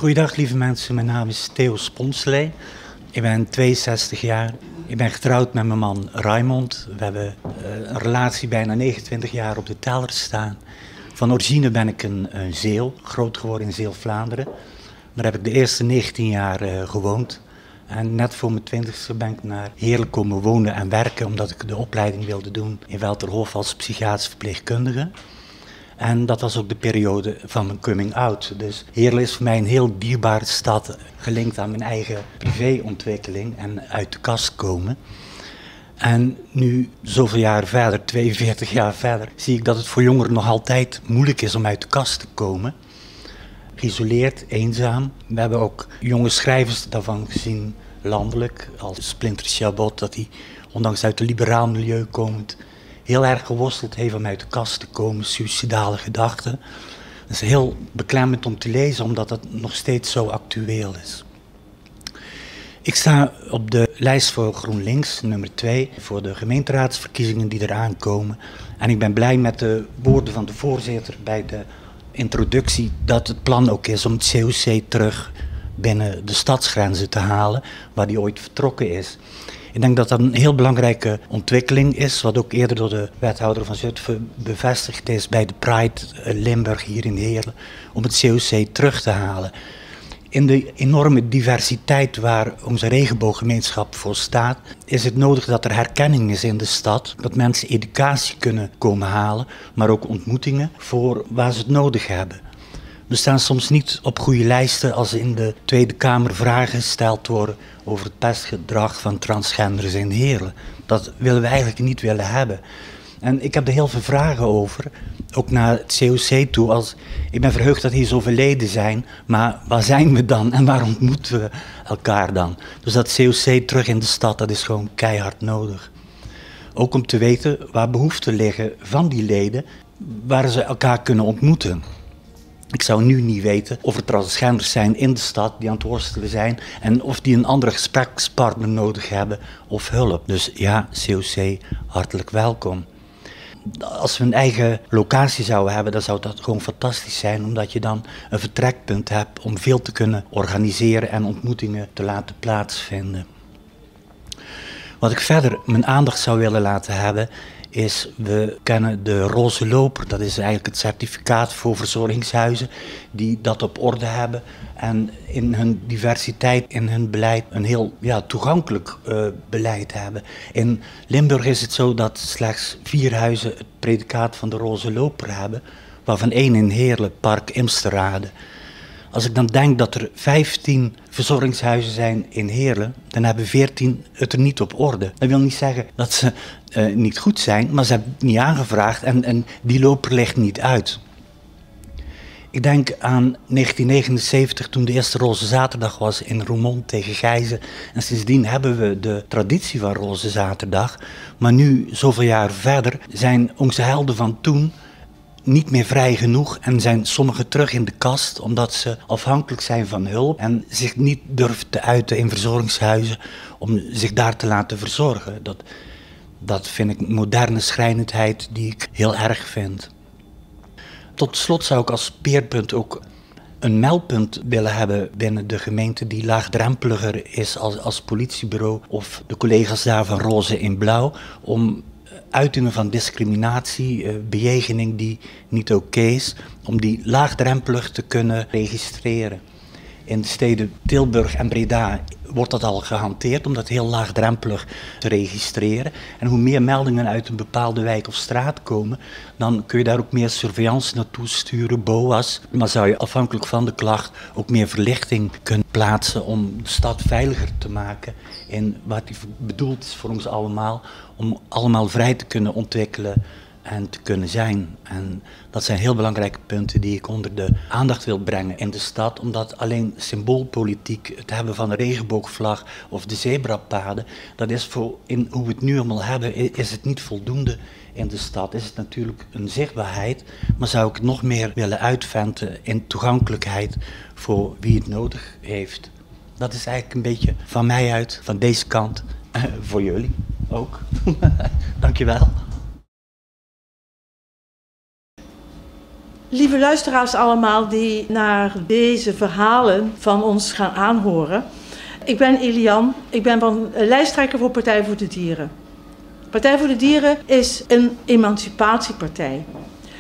Goeiedag lieve mensen, mijn naam is Theo Sponsley. Ik ben 62 jaar. Ik ben getrouwd met mijn man Raymond. We hebben een relatie bijna 29 jaar op de teller staan. Van origine ben ik een Zeeuw, groot geworden in Zeeuw-Vlaanderen. Daar heb ik de eerste 19 jaar gewoond. En net voor mijn 20e ben ik naar Heerlen komen wonen en werken, omdat ik de opleiding wilde doen in Welterhof als psychiatrisch verpleegkundige. En dat was ook de periode van mijn coming out. Dus Heerlen is voor mij een heel dierbare stad, gelinkt aan mijn eigen privéontwikkeling en uit de kast komen. En nu, zoveel jaar verder, 42 jaar verder, zie ik dat het voor jongeren nog altijd moeilijk is om uit de kast te komen. Geïsoleerd, eenzaam. We hebben ook jonge schrijvers daarvan gezien, landelijk, als Splinter Chabot, dat hij, ondanks uit een liberaal milieu komend, heel erg geworsteld heeft om uit de kast te komen, suïcidale gedachten. Dat is heel beklemmend om te lezen, omdat het nog steeds zo actueel is. Ik sta op de lijst voor GroenLinks, nummer 2, voor de gemeenteraadsverkiezingen die eraan komen. En ik ben blij met de woorden van de voorzitter bij de introductie, dat het plan ook is om het COC terug binnen de stadsgrenzen te halen, waar die ooit vertrokken is. Ik denk dat dat een heel belangrijke ontwikkeling is, wat ook eerder door de wethouder van Zutphen bevestigd is bij de Pride Limburg hier in Heerlen, om het COC terug te halen. In de enorme diversiteit waar onze regenbooggemeenschap voor staat, is het nodig dat er herkenning is in de stad, dat mensen educatie kunnen komen halen, maar ook ontmoetingen voor waar ze het nodig hebben. We staan soms niet op goede lijsten als in de Tweede Kamer vragen gesteld worden over het pestgedrag van transgenders in Heerlen. Dat willen we eigenlijk niet willen hebben. En ik heb er heel veel vragen over, ook naar het COC toe. Ik ben verheugd dat hier zoveel leden zijn, maar waar zijn we dan en waar ontmoeten we elkaar dan? Dus dat COC terug in de stad, dat is gewoon keihard nodig. Ook om te weten waar behoeften liggen van die leden, waar ze elkaar kunnen ontmoeten. Ik zou nu niet weten of er transgenders zijn in de stad die aan het worstelen zijn en of die een andere gesprekspartner nodig hebben of hulp. Dus ja, COC, hartelijk welkom. Als we een eigen locatie zouden hebben, dan zou dat gewoon fantastisch zijn, omdat je dan een vertrekpunt hebt om veel te kunnen organiseren en ontmoetingen te laten plaatsvinden. Wat ik verder mijn aandacht zou willen laten hebben, is, we kennen de Roze Loper, dat is eigenlijk het certificaat voor verzorgingshuizen die dat op orde hebben en in hun diversiteit, in hun beleid een heel toegankelijk beleid hebben. In Limburg is het zo dat slechts 4 huizen het predicaat van de Roze Loper hebben, waarvan 1 in Heerlen, Park Imsterrade. Als ik dan denk dat er 15 verzorgingshuizen zijn in Heerlen, dan hebben 14 het er niet op orde. Dat wil niet zeggen dat ze niet goed zijn, maar ze hebben het niet aangevraagd en die loper ligt niet uit. Ik denk aan 1979, toen de eerste Roze Zaterdag was in Roermond tegen Gijzen. En sindsdien hebben we de traditie van Roze Zaterdag. Maar nu, zoveel jaar verder, zijn onze helden van toen niet meer vrij genoeg en zijn sommigen terug in de kast omdat ze afhankelijk zijn van hulp en zich niet durven te uiten in verzorgingshuizen om zich daar te laten verzorgen. Dat vind ik moderne schrijnendheid die ik heel erg vind. Tot slot zou ik als speerpunt ook een meldpunt willen hebben binnen de gemeente die laagdrempeliger is als politiebureau of de collega's daar van Roze in Blauw, om uitingen van discriminatie, bejegening die niet oké is, om die laagdrempelig te kunnen registreren. In de steden Tilburg en Breda wordt dat al gehanteerd om dat heel laagdrempelig te registreren. En hoe meer meldingen uit een bepaalde wijk of straat komen, dan kun je daar ook meer surveillance naartoe sturen, BOA's. Maar zou je afhankelijk van de klacht ook meer verlichting kunnen plaatsen om de stad veiliger te maken in wat die bedoeld is voor ons allemaal, om allemaal vrij te kunnen ontwikkelen en te kunnen zijn. En dat zijn heel belangrijke punten die ik onder de aandacht wil brengen in de stad, omdat alleen symboolpolitiek, het hebben van een regenboogvlag of de zebrapaden, dat is voor in hoe we het nu allemaal hebben, is het niet voldoende in de stad. Is het natuurlijk een zichtbaarheid, maar zou ik het nog meer willen uitventen in toegankelijkheid voor wie het nodig heeft. Dat is eigenlijk een beetje van mij uit, van deze kant, voor jullie ook. Dankjewel. Lieve luisteraars allemaal die naar deze verhalen van ons gaan aanhoren. Ik ben Elian, ik ben lijsttrekker voor Partij voor de Dieren. Partij voor de Dieren is een emancipatiepartij.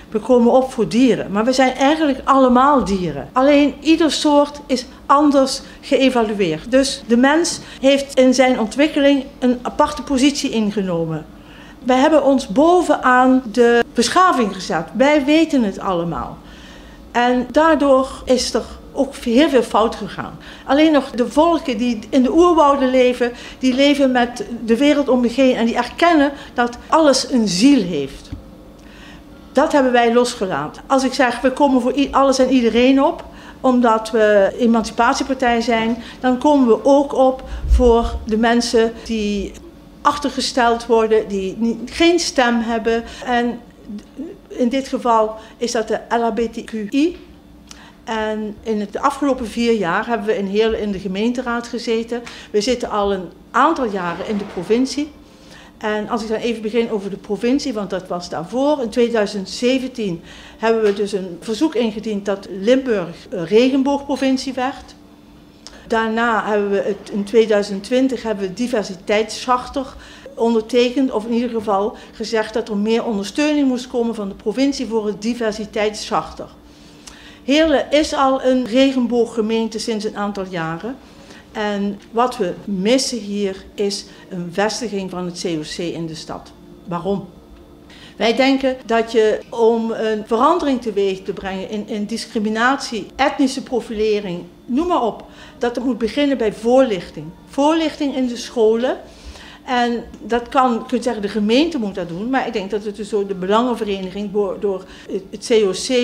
We komen op voor dieren, maar we zijn eigenlijk allemaal dieren. Alleen ieder soort is anders geëvalueerd. Dus de mens heeft in zijn ontwikkeling een aparte positie ingenomen. Wij hebben ons bovenaan de beschaving gezet. Wij weten het allemaal. En daardoor is er ook heel veel fout gegaan. Alleen nog de volken die in de oerwouden leven, die leven met de wereld om zich heen en die erkennen dat alles een ziel heeft. Dat hebben wij losgelaten. Als ik zeg, we komen voor alles en iedereen op, omdat we emancipatiepartij zijn, dan komen we ook op voor de mensen die achtergesteld worden, die geen stem hebben. En in dit geval is dat de LHBTQI. En in de afgelopen 4 jaar hebben we in Heerlen in de gemeenteraad gezeten. We zitten al een aantal jaren in de provincie. En als ik dan even begin over de provincie, want dat was daarvoor. In 2017 hebben we dus een verzoek ingediend dat Limburg regenboogprovincie werd. Daarna hebben we in 2020 hebben we het diversiteitscharter ondertekend, of in ieder geval gezegd dat er meer ondersteuning moest komen van de provincie voor het diversiteitscharter. Heerlen is al een regenbooggemeente sinds een aantal jaren. En wat we missen hier is een vestiging van het COC in de stad. Waarom? Wij denken dat je om een verandering teweeg te brengen in discriminatie, etnische profilering, noem maar op, dat het moet beginnen bij voorlichting. Voorlichting in de scholen. En dat kun je zeggen, de gemeente moet dat doen, maar ik denk dat het dus door de belangenvereniging, door het COC,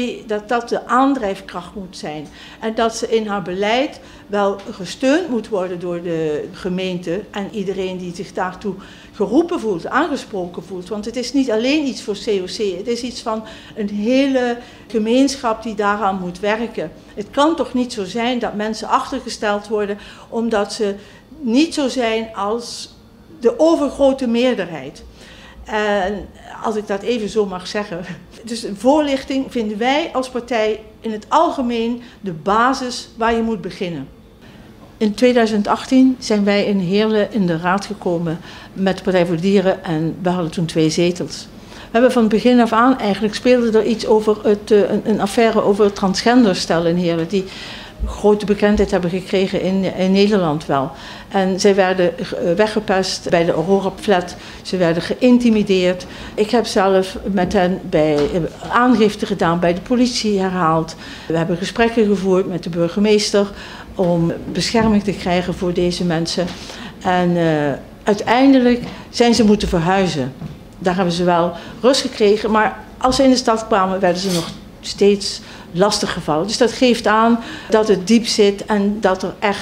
dat de aandrijfkracht moet zijn. En dat ze in haar beleid wel gesteund moet worden door de gemeente en iedereen die zich daartoe geroepen voelt, aangesproken voelt. Want het is niet alleen iets voor COC, het is iets van een hele gemeenschap die daaraan moet werken. Het kan toch niet zo zijn dat mensen achtergesteld worden omdat ze niet zo zijn als de overgrote meerderheid. En als ik dat even zo mag zeggen. Dus voorlichting vinden wij als partij in het algemeen de basis waar je moet beginnen. In 2018 zijn wij in Heerlen in de raad gekomen met de Partij voor de Dieren en we hadden toen 2 zetels. We hebben van het begin af aan, eigenlijk speelde er iets over een affaire over het transgenderstel in Heerlen, die grote bekendheid hebben gekregen in Nederland wel. En zij werden weggepest bij de Aurora Flat, ze werden geïntimideerd. Ik heb zelf met hen aangifte gedaan bij de politie herhaald. We hebben gesprekken gevoerd met de burgemeester om bescherming te krijgen voor deze mensen. En uiteindelijk zijn ze moeten verhuizen. Daar hebben ze wel rust gekregen, maar als ze in de stad kwamen werden ze nog steeds lastig gevallen. Dus dat geeft aan dat het diep zit en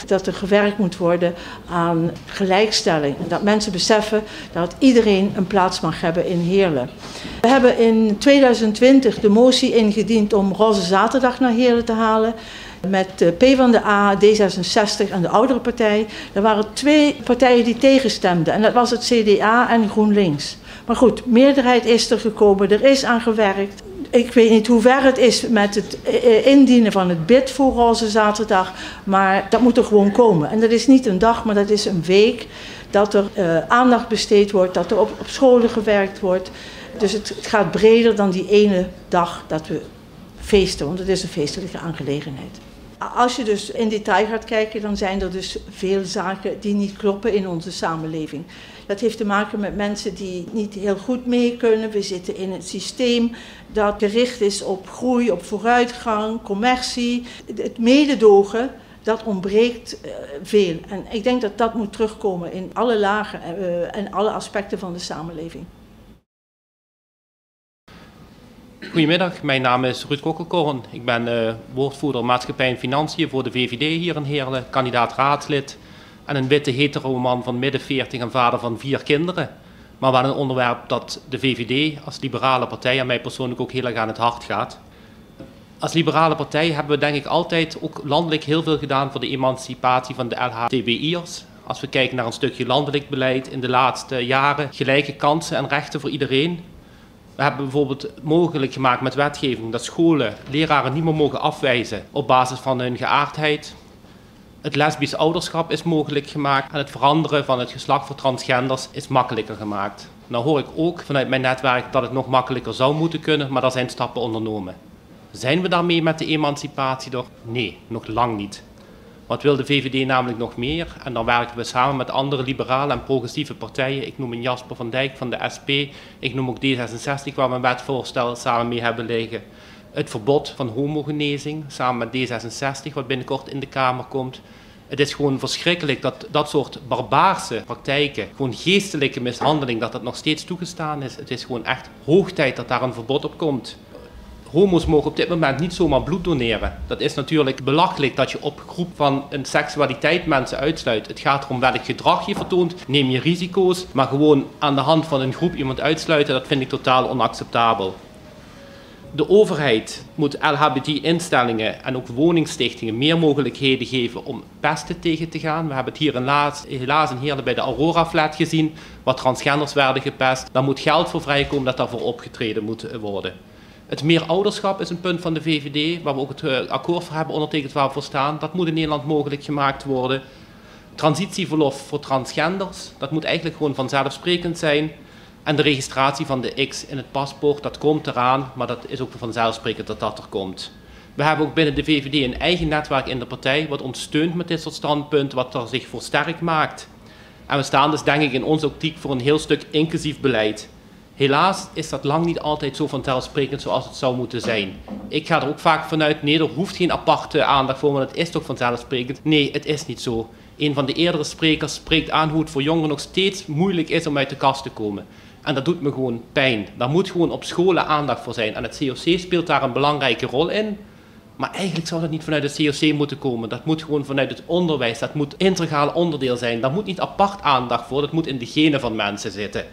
dat er gewerkt moet worden aan gelijkstelling. En dat mensen beseffen dat iedereen een plaats mag hebben in Heerlen. We hebben in 2020 de motie ingediend om Roze Zaterdag naar Heerlen te halen. Met PvdA, D66 en de oudere partij. Er waren 2 partijen die tegenstemden en dat was het CDA en GroenLinks. Maar goed, meerderheid is er gekomen, er is aan gewerkt. Ik weet niet hoe ver het is met het indienen van het bid voor Roze Zaterdag, maar dat moet er gewoon komen. En dat is niet een dag, maar dat is een week dat er aandacht besteed wordt, dat er op scholen gewerkt wordt. Dus het gaat breder dan die ene dag dat we feesten, want het is een feestelijke aangelegenheid. Als je dus in detail gaat kijken, dan zijn er dus veel zaken die niet kloppen in onze samenleving. Dat heeft te maken met mensen die niet heel goed mee kunnen. We zitten in een systeem dat gericht is op groei, op vooruitgang, commercie. Het mededogen, dat ontbreekt veel. En ik denk dat dat moet terugkomen in alle lagen en alle aspecten van de samenleving. Goedemiddag, mijn naam is Ruud Kokkelkorn. Ik ben woordvoerder maatschappij en financiën voor de VVD hier in Heerlen, kandidaat raadslid en een witte hetero man van midden 40 en vader van 4 kinderen. Maar wel een onderwerp dat de VVD als liberale partij en mij persoonlijk ook heel erg aan het hart gaat. Als liberale partij hebben we denk ik altijd ook landelijk heel veel gedaan voor de emancipatie van de LHTBI'ers. Als we kijken naar een stukje landelijk beleid in de laatste jaren, gelijke kansen en rechten voor iedereen. We hebben bijvoorbeeld mogelijk gemaakt met wetgeving dat scholen leraren niet meer mogen afwijzen op basis van hun geaardheid. Het lesbisch ouderschap is mogelijk gemaakt en het veranderen van het geslacht voor transgenders is makkelijker gemaakt. Nou hoor ik ook vanuit mijn netwerk dat het nog makkelijker zou moeten kunnen, maar daar zijn stappen ondernomen. Zijn we daarmee met de emancipatie door? Nee, nog lang niet. Wat wil de VVD namelijk nog meer? En dan werken we samen met andere liberale en progressieve partijen. Ik noem een Jasper van Dijk van de SP. Ik noem ook D66 waar we een wetvoorstel samen mee hebben liggen. Het verbod van homogenezing samen met D66 wat binnenkort in de Kamer komt. Het is gewoon verschrikkelijk dat dat soort barbaarse praktijken, gewoon geestelijke mishandeling, dat dat nog steeds toegestaan is. Het is gewoon echt hoog tijd dat daar een verbod op komt. Homo's mogen op dit moment niet zomaar bloed doneren. Dat is natuurlijk belachelijk dat je op groep van een seksualiteit mensen uitsluit. Het gaat erom welk gedrag je vertoont, neem je risico's, maar gewoon aan de hand van een groep iemand uitsluiten, dat vind ik totaal onacceptabel. De overheid moet LHBT-instellingen en ook woningstichtingen meer mogelijkheden geven om pesten tegen te gaan. We hebben het hier helaas in Heerlen bij de Aurora-flat gezien, waar transgenders werden gepest. Daar moet geld voor vrijkomen dat daarvoor opgetreden moet worden. Het meer ouderschap is een punt van de VVD, waar we ook het akkoord voor hebben ondertekend waar we voor staan. Dat moet in Nederland mogelijk gemaakt worden. Transitieverlof voor transgenders, dat moet eigenlijk gewoon vanzelfsprekend zijn. En de registratie van de X in het paspoort, dat komt eraan, maar dat is ook vanzelfsprekend dat dat er komt. We hebben ook binnen de VVD een eigen netwerk in de partij, wat ons steunt met dit soort standpunten, wat er zich voor sterk maakt. En we staan dus denk ik in onze optiek voor een heel stuk inclusief beleid. Helaas is dat lang niet altijd zo vanzelfsprekend zoals het zou moeten zijn. Ik ga er ook vaak vanuit, nee, er hoeft geen aparte aandacht voor, want het is toch vanzelfsprekend. Nee, het is niet zo. Een van de eerdere sprekers spreekt aan hoe het voor jongeren nog steeds moeilijk is om uit de kast te komen. En dat doet me gewoon pijn. Daar moet gewoon op scholen aandacht voor zijn. En het COC speelt daar een belangrijke rol in. Maar eigenlijk zou dat niet vanuit het COC moeten komen. Dat moet gewoon vanuit het onderwijs. Dat moet integraal onderdeel zijn. Daar moet niet apart aandacht voor. Dat moet in de genen van mensen zitten.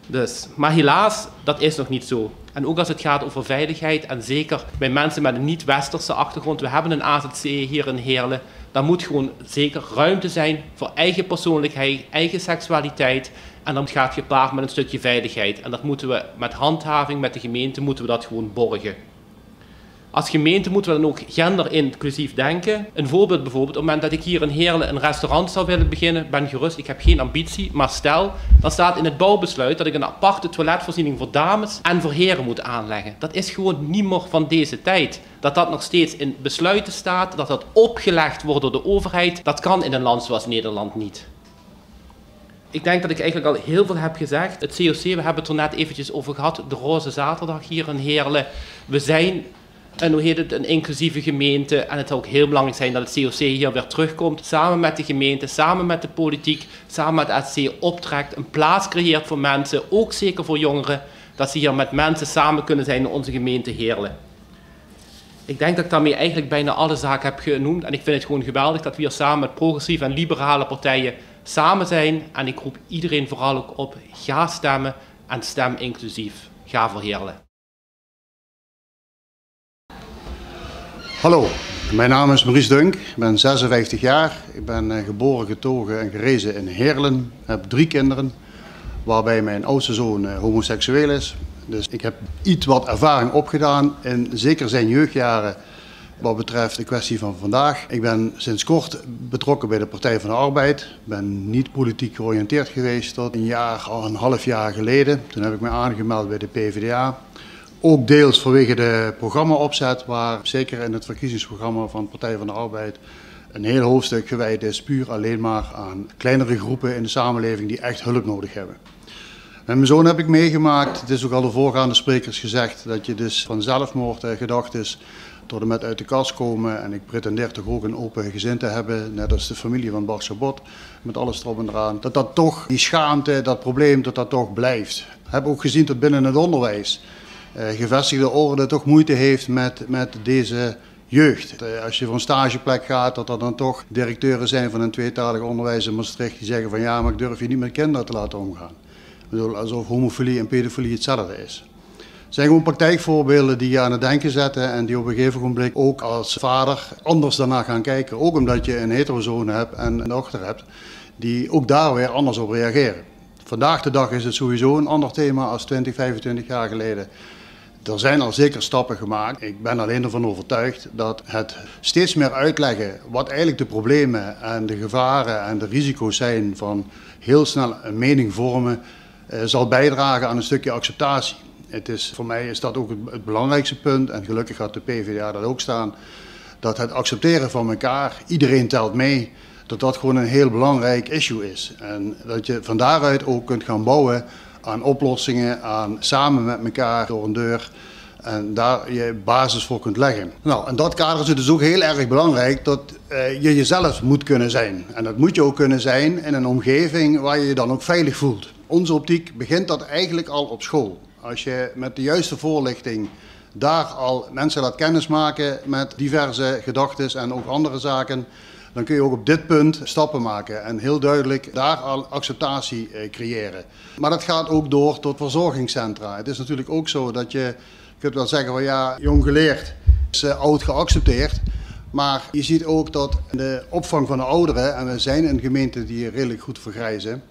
Dus, maar helaas, dat is nog niet zo. En ook als het gaat over veiligheid en zeker bij mensen met een niet-westerse achtergrond. We hebben een AZC hier in Heerlen. Daar moet gewoon zeker ruimte zijn voor eigen persoonlijkheid, eigen seksualiteit. En dat gaat gepaard met een stukje veiligheid. En dat moeten we met handhaving, met de gemeente, moeten we dat gewoon borgen. Als gemeente moeten we dan ook genderinclusief denken. Een voorbeeld bijvoorbeeld, op het moment dat ik hier in Heerlen een restaurant zou willen beginnen, ben gerust, ik heb geen ambitie, maar stel, dan staat in het bouwbesluit dat ik een aparte toiletvoorziening voor dames en voor heren moet aanleggen. Dat is gewoon niet meer van deze tijd. Dat dat nog steeds in besluiten staat, dat dat opgelegd wordt door de overheid, dat kan in een land zoals Nederland niet. Ik denk dat ik eigenlijk al heel veel heb gezegd. Het COC, we hebben het er net eventjes over gehad, de Roze Zaterdag hier in Heerlen. We zijn een inclusieve gemeente en het zou ook heel belangrijk zijn dat het COC hier weer terugkomt. Samen met de gemeente, samen met de politiek, samen met het SC optrekt, een plaats creëert voor mensen, ook zeker voor jongeren, dat ze hier met mensen samen kunnen zijn in onze gemeente Heerlen. Ik denk dat ik daarmee eigenlijk bijna alle zaken heb genoemd en ik vind het gewoon geweldig dat we hier samen met progressieve en liberale partijen samen zijn. En ik roep iedereen vooral ook op, ga stemmen en stem inclusief. Ga voor Heerlen. Hallo, mijn naam is Maurice Dunk, ik ben 56 jaar. Ik ben geboren, getogen en gerezen in Heerlen. Ik heb 3 kinderen, waarbij mijn oudste zoon homoseksueel is. Dus ik heb iets wat ervaring opgedaan in zeker zijn jeugdjaren wat betreft de kwestie van vandaag. Ik ben sinds kort betrokken bij de Partij van de Arbeid. Ik ben niet politiek georiënteerd geweest tot een half jaar geleden. Toen heb ik me aangemeld bij de PvdA. Ook deels vanwege de programmaopzet, waar zeker in het verkiezingsprogramma van de Partij van de Arbeid een heel hoofdstuk gewijd is puur alleen maar aan kleinere groepen in de samenleving die echt hulp nodig hebben. Met mijn zoon heb ik meegemaakt, het is ook al de voorgaande sprekers gezegd, dat je dus van zelfmoord gedacht is tot en met uit de kast komen. En ik pretendeer toch ook een open gezin te hebben, net als de familie van Bart Chabot, met alles erop en eraan. Dat toch, die schaamte, dat probleem, dat toch blijft. Ik heb ook gezien dat binnen het onderwijs gevestigde orde toch moeite heeft met deze jeugd. Als je voor een stageplek gaat, dat er dan toch directeuren zijn van een tweetalig onderwijs in Maastricht die zeggen van ja, maar ik durf je niet met kinderen te laten omgaan. Ik bedoel, alsof homofilie en pedofilie hetzelfde is. Het zijn gewoon praktijkvoorbeelden die je aan het denken zetten en die op een gegeven moment ook als vader anders daarna gaan kijken. Ook omdat je een heterozoon hebt en een dochter hebt die ook daar weer anders op reageren. Vandaag de dag is het sowieso een ander thema als 20, 25 jaar geleden. Er zijn al zeker stappen gemaakt. Ik ben alleen ervan overtuigd dat het steeds meer uitleggen wat eigenlijk de problemen en de gevaren en de risico's zijn van heel snel een mening vormen, zal bijdragen aan een stukje acceptatie. Voor mij is dat ook het belangrijkste punt, en gelukkig had de PvdA dat ook staan, dat het accepteren van elkaar, iedereen telt mee, dat gewoon een heel belangrijk issue is. En dat je van daaruit ook kunt gaan bouwen aan oplossingen, aan samen met elkaar door een deur en daar je basis voor kunt leggen. Nou, in dat kader is het dus ook heel erg belangrijk dat je jezelf moet kunnen zijn. En dat moet je ook kunnen zijn in een omgeving waar je je dan ook veilig voelt. Onze optiek begint dat eigenlijk al op school. Als je met de juiste voorlichting daar al mensen laat kennismaken met diverse gedachten en ook andere zaken, dan kun je ook op dit punt stappen maken en heel duidelijk daar al acceptatie creëren. Maar dat gaat ook door tot verzorgingscentra. Het is natuurlijk ook zo dat je kunt wel zeggen van ja, jong geleerd is oud geaccepteerd. Maar je ziet ook dat de opvang van de ouderen, en we zijn een gemeente die redelijk goed vergrijzen,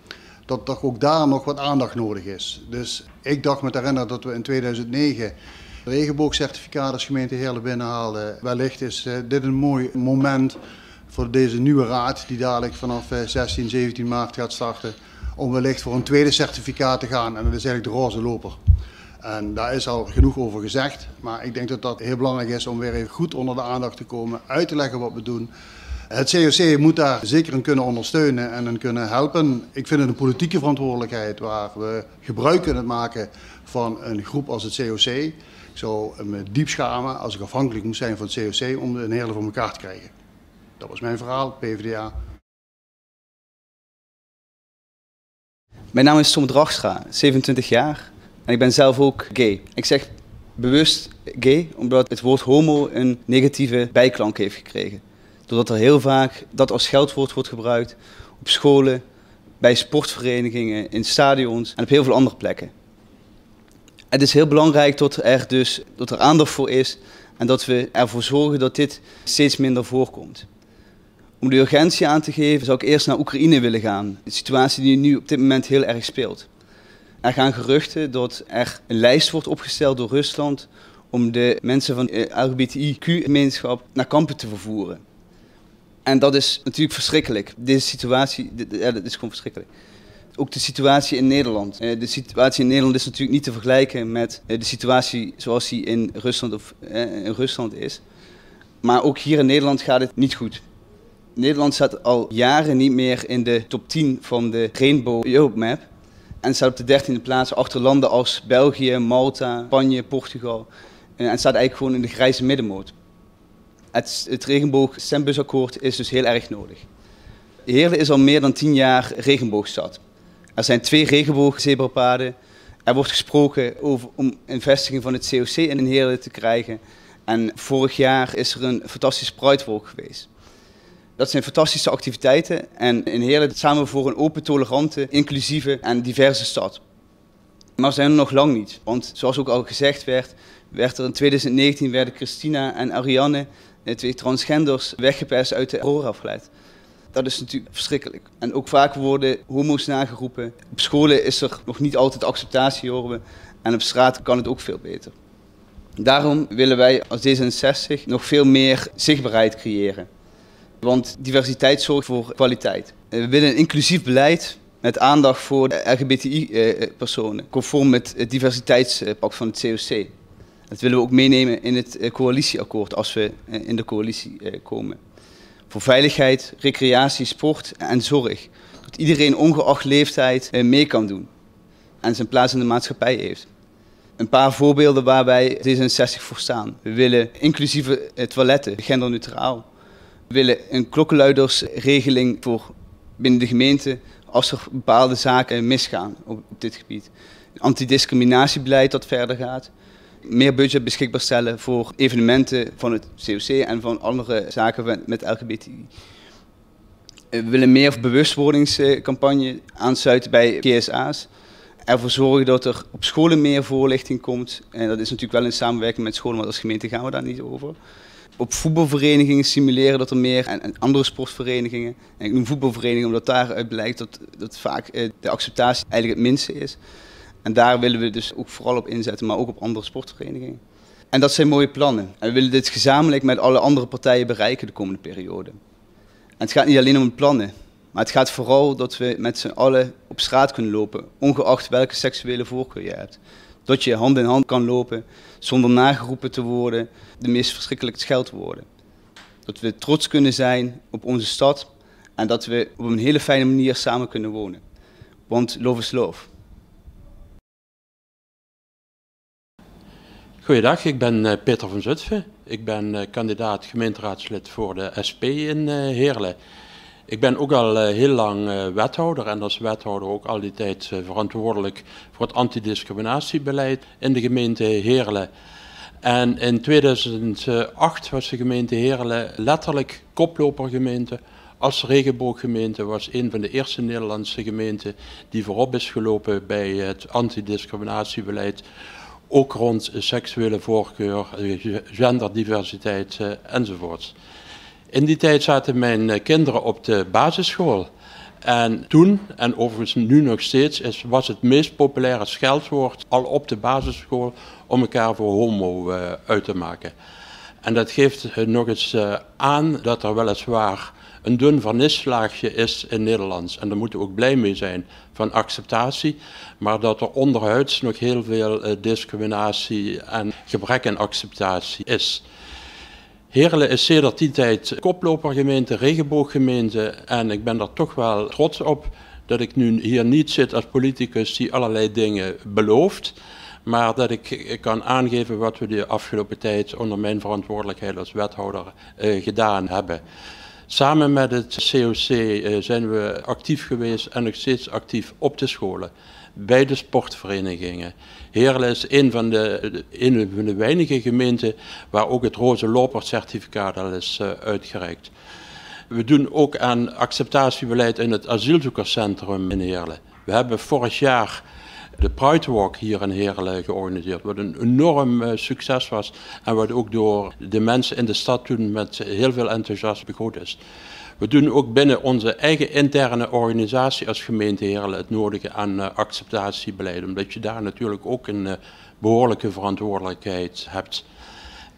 dat toch ook daar nog wat aandacht nodig is. Dus ik dacht me te herinneren dat we in 2009 regenboogcertificaat als gemeente Heerlen binnenhaalden. Wellicht is dit een mooi moment voor deze nieuwe raad die dadelijk vanaf 16, 17 maart gaat starten, om wellicht voor een tweede certificaat te gaan. En dat is eigenlijk de roze loper. En daar is al genoeg over gezegd, maar ik denk dat dat heel belangrijk is om weer even goed onder de aandacht te komen, uit te leggen wat we doen. Het COC moet daar zeker in kunnen ondersteunen en in kunnen helpen. Ik vind het een politieke verantwoordelijkheid waar we gebruik kunnen maken van een groep als het COC. Ik zou me diep schamen als ik afhankelijk moest zijn van het COC om een Heerlen voor elkaar te krijgen. Dat was mijn verhaal, PvdA. Mijn naam is Tom Dragstra, 27 jaar en ik ben zelf ook gay. Ik zeg bewust gay omdat het woord homo een negatieve bijklank heeft gekregen. Doordat er heel vaak dat als scheldwoord wordt gebruikt op scholen, bij sportverenigingen, in stadions en op heel veel andere plekken. Het is heel belangrijk dat er aandacht voor is en dat we ervoor zorgen dat dit steeds minder voorkomt. Om de urgentie aan te geven zou ik eerst naar Oekraïne willen gaan. De situatie die nu op dit moment heel erg speelt. Er gaan geruchten dat er een lijst wordt opgesteld door Rusland om de mensen van de LGBTIQ-gemeenschap naar kampen te vervoeren. En dat is natuurlijk verschrikkelijk. Deze situatie, dat is gewoon verschrikkelijk. Ook de situatie in Nederland. De situatie in Nederland is natuurlijk niet te vergelijken met de situatie zoals die in Rusland is. Maar ook hier in Nederland gaat het niet goed. Nederland staat al jaren niet meer in de top 10 van de Rainbow Europe Map. En staat op de 13e plaats achter landen als België, Malta, Spanje, Portugal. En staat eigenlijk gewoon in de grijze middenmoot. Het regenboog-stembusakkoord is dus heel erg nodig. Heerlen is al meer dan 10 jaar regenboogstad. Er zijn 2 regenboogzebrapaden. Er wordt gesproken om een vestiging van het COC in Heerlen te krijgen. En vorig jaar is er een fantastische Pridewalk geweest. Dat zijn fantastische activiteiten en in Heerlen staan we voor een open, tolerante, inclusieve en diverse stad. Maar we zijn er nog lang niet, want zoals ook al gezegd werd er in 2019 werden Christina en Ariane, 2 transgenders, weggepest uit de hoorafgeleidt. Dat is natuurlijk verschrikkelijk. En ook vaak worden homo's nageroepen. Op scholen is er nog niet altijd acceptatie, horen we. En op straat kan het ook veel beter. Daarom willen wij als D66 nog veel meer zichtbaarheid creëren. Want diversiteit zorgt voor kwaliteit. We willen een inclusief beleid met aandacht voor de LGBTI-personen, conform met het diversiteitspact van het COC. Dat willen we ook meenemen in het coalitieakkoord als we in de coalitie komen. Voor veiligheid, recreatie, sport en zorg. Dat iedereen ongeacht leeftijd mee kan doen en zijn plaats in de maatschappij heeft. Een paar voorbeelden waar wij D66 voor staan. We willen inclusieve toiletten, genderneutraal. We willen een klokkenluidersregeling voor binnen de gemeente als er bepaalde zaken misgaan op dit gebied. Een antidiscriminatiebeleid dat verder gaat. Meer budget beschikbaar stellen voor evenementen van het COC en van andere zaken met LGBTI. We willen meer bewustwordingscampagne aansluiten bij GSA's. Ervoor zorgen dat er op scholen meer voorlichting komt. En dat is natuurlijk wel in samenwerking met scholen, maar als gemeente gaan we daar niet over. op voetbalverenigingen simuleren dat er meer en andere sportverenigingen. En ik noem voetbalverenigingen omdat daaruit blijkt dat vaak de acceptatie eigenlijk het minste is. En daar willen we dus ook vooral op inzetten, maar ook op andere sportverenigingen. En dat zijn mooie plannen. En we willen dit gezamenlijk met alle andere partijen bereiken de komende periode. En het gaat niet alleen om plannen, maar het gaat vooral dat we met z'n allen op straat kunnen lopen, ongeacht welke seksuele voorkeur je hebt. Dat je hand in hand kan lopen zonder nageroepen te worden, de meest verschrikkelijke scheldwoorden. Dat we trots kunnen zijn op onze stad en dat we op een hele fijne manier samen kunnen wonen. Want love is love. Goeiedag, ik ben Peter van Zutphen. Ik ben kandidaat gemeenteraadslid voor de SP in Heerlen. Ik ben ook al heel lang wethouder en als wethouder ook al die tijd verantwoordelijk voor het antidiscriminatiebeleid in de gemeente Heerlen. En in 2008 was de gemeente Heerlen letterlijk koplopergemeente. Als regenbooggemeente was een van de eerste Nederlandse gemeenten die voorop is gelopen bij het antidiscriminatiebeleid. Ook rond seksuele voorkeur, genderdiversiteit enzovoorts. In die tijd zaten mijn kinderen op de basisschool. En toen, en overigens nu nog steeds, was het meest populaire scheldwoord al op de basisschool om elkaar voor homo uit te maken. En dat geeft nog eens aan dat er weliswaar een dun vernislaagje is in Nederlands. En daar moeten we ook blij mee zijn van acceptatie. Maar dat er onderhuids nog heel veel discriminatie en gebrek aan acceptatie is. Heerlen is sedert die tijd koplopergemeente, regenbooggemeente. En ik ben er toch wel trots op dat ik nu hier niet zit als politicus die allerlei dingen belooft. Maar dat ik kan aangeven wat we de afgelopen tijd onder mijn verantwoordelijkheid als wethouder gedaan hebben. Samen met het COC zijn we actief geweest en nog steeds actief op de scholen, bij de sportverenigingen. Heerlen is een van de weinige gemeenten waar ook het roze lopercertificaat al is uitgereikt. We doen ook aan acceptatiebeleid in het asielzoekerscentrum in Heerlen. We hebben vorig jaar de Pride Walk hier in Heerlen georganiseerd, wat een enorm succes was en wat ook door de mensen in de stad toen met heel veel enthousiasme begroet is. We doen ook binnen onze eigen interne organisatie als gemeente Heerlen het nodige aan acceptatiebeleid, omdat je daar natuurlijk ook een behoorlijke verantwoordelijkheid hebt.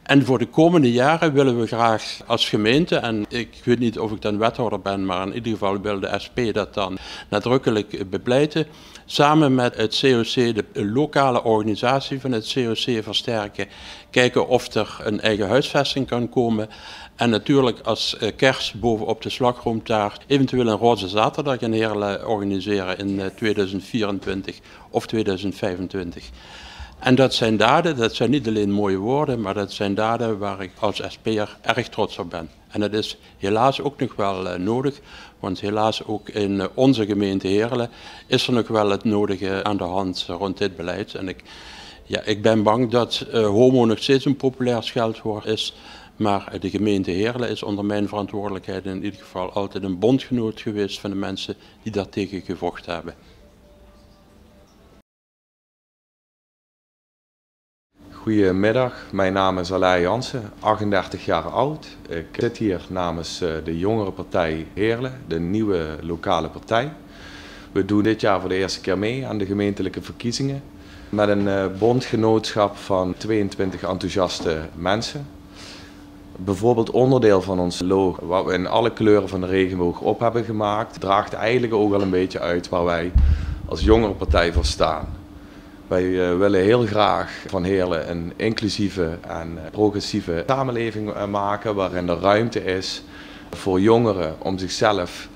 En voor de komende jaren willen we graag als gemeente, en ik weet niet of ik dan wethouder ben, maar in ieder geval wil de SP dat dan nadrukkelijk bepleiten, samen met het COC, de lokale organisatie van het COC versterken, kijken of er een eigen huisvesting kan komen. En natuurlijk als kers bovenop de slagroomtaart eventueel een roze zaterdag in Heerlen organiseren in 2024 of 2025. En dat zijn daden, dat zijn niet alleen mooie woorden, maar dat zijn daden waar ik als SP'er erg trots op ben. En dat is helaas ook nog wel nodig, want helaas ook in onze gemeente Heerlen is er nog wel het nodige aan de hand rond dit beleid. En ik ben bang dat homo nog steeds een populair scheldwoord is, maar de gemeente Heerlen is onder mijn verantwoordelijkheid in ieder geval altijd een bondgenoot geweest van de mensen die daartegen gevochten hebben. Goedemiddag, mijn naam is Alain Jansen, 38 jaar oud. Ik zit hier namens de jongere partij Heerlen, de nieuwe lokale partij. We doen dit jaar voor de eerste keer mee aan de gemeentelijke verkiezingen met een bondgenootschap van 22 enthousiaste mensen. Bijvoorbeeld onderdeel van ons logo, wat we in alle kleuren van de regenboog op hebben gemaakt, draagt eigenlijk ook wel een beetje uit waar wij als jongere partij voor staan. Wij willen heel graag van Heerlen een inclusieve en progressieve samenleving maken waarin er ruimte is voor jongeren om zichzelf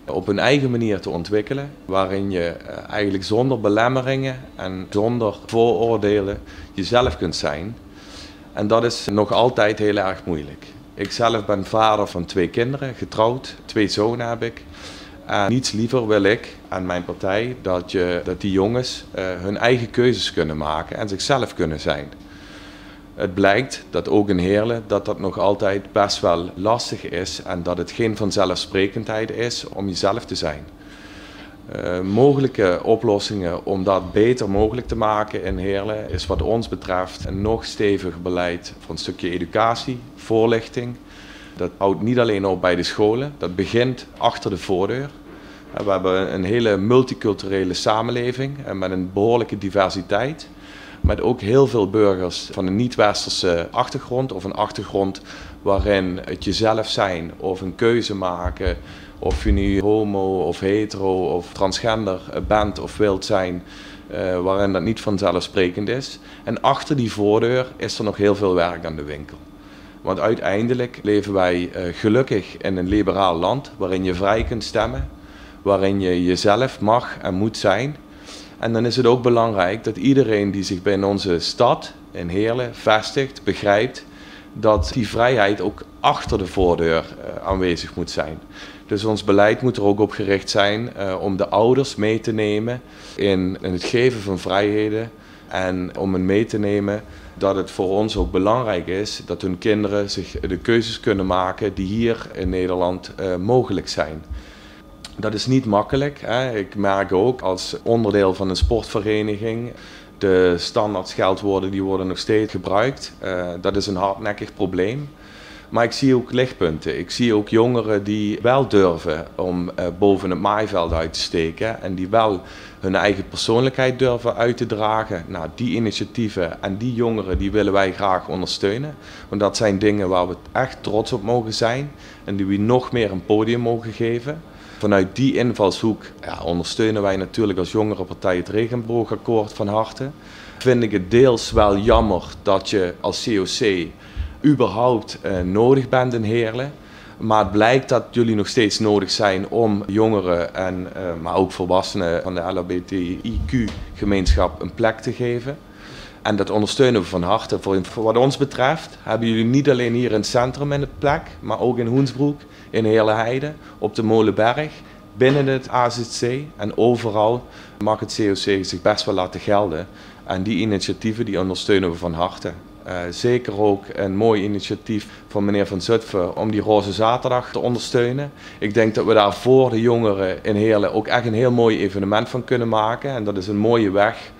op hun eigen manier te ontwikkelen. Waarin je eigenlijk zonder belemmeringen en zonder vooroordelen jezelf kunt zijn. En dat is nog altijd heel erg moeilijk. Ik zelf ben vader van 2 kinderen, getrouwd, 2 zonen heb ik. En niets liever wil ik en mijn partij dat die jongens hun eigen keuzes kunnen maken en zichzelf kunnen zijn. Het blijkt dat ook in Heerlen dat nog altijd best wel lastig is en dat het geen vanzelfsprekendheid is om jezelf te zijn. Mogelijke oplossingen om dat beter mogelijk te maken in Heerlen is wat ons betreft een nog steviger beleid van een stukje educatie, voorlichting. Dat houdt niet alleen op bij de scholen, dat begint achter de voordeur. We hebben een hele multiculturele samenleving met een behoorlijke diversiteit. Met ook heel veel burgers van een niet-westerse achtergrond of een achtergrond waarin het jezelf zijn of een keuze maken, of je nu homo of hetero of transgender bent of wilt zijn, waarin dat niet vanzelfsprekend is. En achter die voordeur is er nog heel veel werk aan de winkel. Want uiteindelijk leven wij gelukkig in een liberaal land waarin je vrij kunt stemmen, waarin je jezelf mag en moet zijn. En dan is het ook belangrijk dat iedereen die zich binnen onze stad, in Heerlen, vestigt, begrijpt dat die vrijheid ook achter de voordeur aanwezig moet zijn. Dus ons beleid moet er ook op gericht zijn om de ouders mee te nemen in het geven van vrijheden en om hen mee te nemen dat het voor ons ook belangrijk is dat hun kinderen zich de keuzes kunnen maken die hier in Nederland mogelijk zijn. Dat is niet makkelijk. Hè. Ik merk ook als onderdeel van een sportvereniging, de standaard scheldwoorden die worden nog steeds gebruikt. Dat is een hardnekkig probleem. Maar ik zie ook lichtpunten. Ik zie ook jongeren die wel durven om boven het maaiveld uit te steken en die wel hun eigen persoonlijkheid durven uit te dragen. Nou, die initiatieven en die jongeren die willen wij graag ondersteunen. Want dat zijn dingen waar we echt trots op mogen zijn en die we nog meer een podium mogen geven. Vanuit die invalshoek ondersteunen wij natuurlijk als Jongerenpartij het Regenboogakkoord van harte. Vind ik het deels wel jammer dat je als COC überhaupt nodig bent in Heerlen. Maar het blijkt dat jullie nog steeds nodig zijn om jongeren en maar ook volwassenen van de LHBTIQ-gemeenschap een plek te geven. En dat ondersteunen we van harte. Voor wat ons betreft hebben jullie niet alleen hier in het centrum in het plek, maar ook in Hoensbroek, in Heerlenheide, op de Molenberg, binnen het AZC en overal mag het COC zich best wel laten gelden. En die initiatieven die ondersteunen we van harte. Zeker ook een mooi initiatief van meneer Van Zutphen om die Roze Zaterdag te ondersteunen. Ik denk dat we daar voor de jongeren in Heerlen ook echt een heel mooi evenement van kunnen maken. En dat is een mooie weg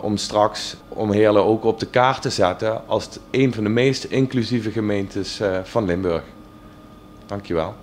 om straks Heerlen ook op de kaart te zetten als een van de meest inclusieve gemeentes van Limburg. Dankjewel.